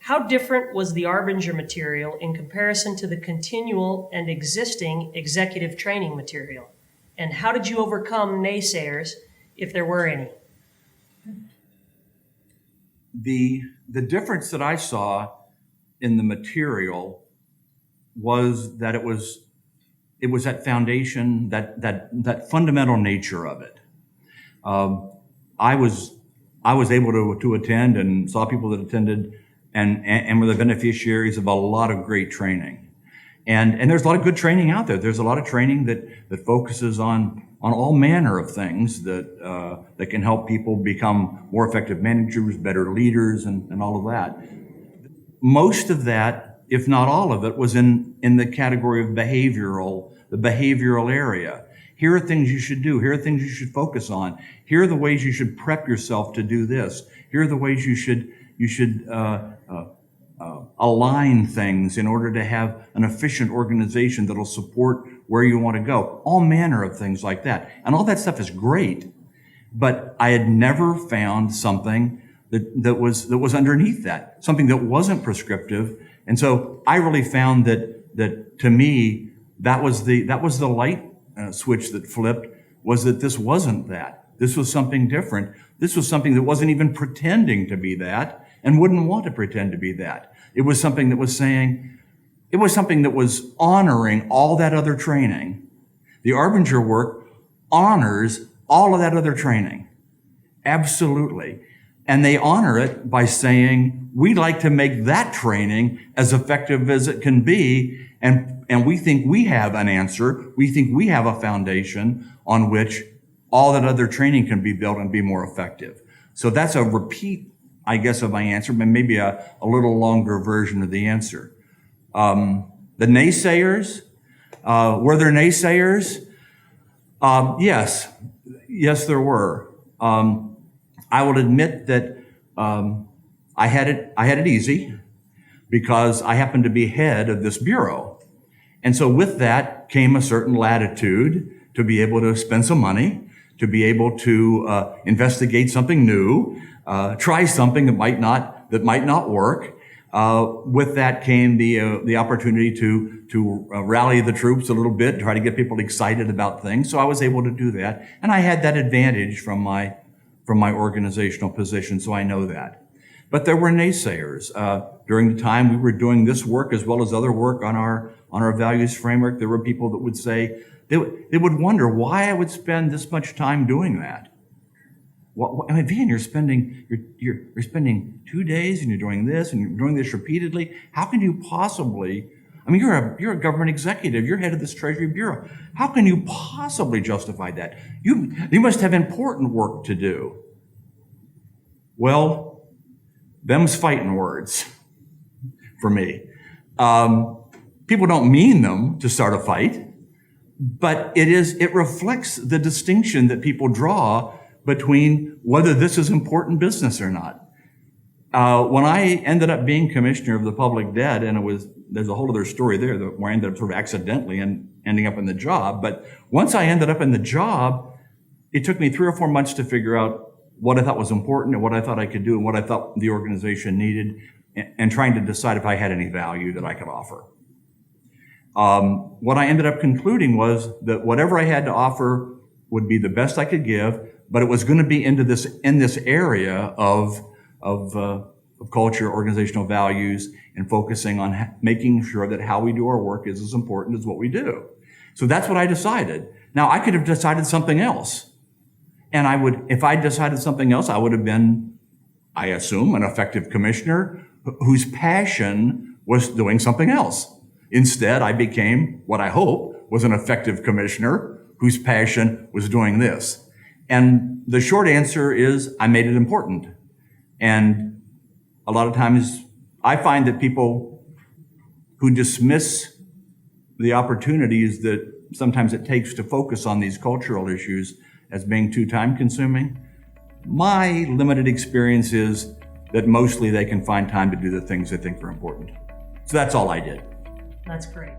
How different was the Arbinger material in comparison to the continual and existing executive training material? And how did you overcome naysayers, if there were any? The difference that I saw in the material was that it was that foundation, that fundamental nature of it. I was able to attend and saw people that attended and were the beneficiaries of a lot of great training. And there's a lot of good training out there. There's a lot of training that focuses on all manner of things that can help people become more effective managers, better leaders, and all of that. Most of that, if not all of it, was in the category of the behavioral area. Here are things you should do. Here are things you should focus on. Here are the ways you should prep yourself to do this. Here are the ways you should align things in order to have an efficient organization that'll support where you want to go. All manner of things like that. And all that stuff is great, but I had never found something that was underneath that, something that wasn't prescriptive. And so I really found that to me, that was the light switch that flipped, was that this wasn't that. This was something different. This was something that wasn't even pretending to be that and wouldn't want to pretend to be that. It was something that was saying, it was something that was honoring all that other training. The Arbinger work honors all of that other training. Absolutely. And they honor it by saying, we'd like to make that training as effective as it can be. And we think we have an answer. We think we have a foundation on which all that other training can be built and be more effective. So that's a repeat, I guess, of my answer, but maybe a little longer version of the answer. The naysayers, were there naysayers? Yes, there were. I will admit that I had it easy because I happened to be head of this bureau. And so with that came a certain latitude to be able to spend some money, to be able to investigate something new, try something that might not work. With that came the opportunity to rally the troops a little bit, try to get people excited about things. So I was able to do that, and I had that advantage from my organizational position, so I know that. But there were naysayers. During the time we were doing this work as well as other work on our values framework, there were people that would say, they would wonder why I would spend this much time doing that. Well, I mean, Van, you're spending 2 days and you're doing this and you're doing this repeatedly. How can you possibly, I mean, you're a government executive, you're head of this Treasury Bureau. How can you possibly justify that? You must have important work to do. Well, them's fighting words for me. People don't mean them to start a fight, but it reflects the distinction that people draw between whether this is important business or not. When I ended up being commissioner of the public debt, and there's a whole other story there where I ended up sort of accidentally and ending up in the job. But once I ended up in the job, it took me 3 or 4 months to figure out what I thought was important and what I thought I could do and what I thought the organization needed, and trying to decide if I had any value that I could offer. What I ended up concluding was that whatever I had to offer would be the best I could give, but it was going to be in this area of culture, organizational values, and focusing on making sure that how we do our work is as important as what we do. So that's what I decided. Now, I could have decided something else. And if I decided something else, I would have been, I assume, an effective commissioner whose passion was doing something else. Instead, I became what I hope was an effective commissioner whose passion was doing this. And the short answer is I made it important. And a lot of times I find that people who dismiss the opportunities that sometimes it takes to focus on these cultural issues as being too time consuming, my limited experience is that mostly they can find time to do the things they think are important. So that's all I did. That's great.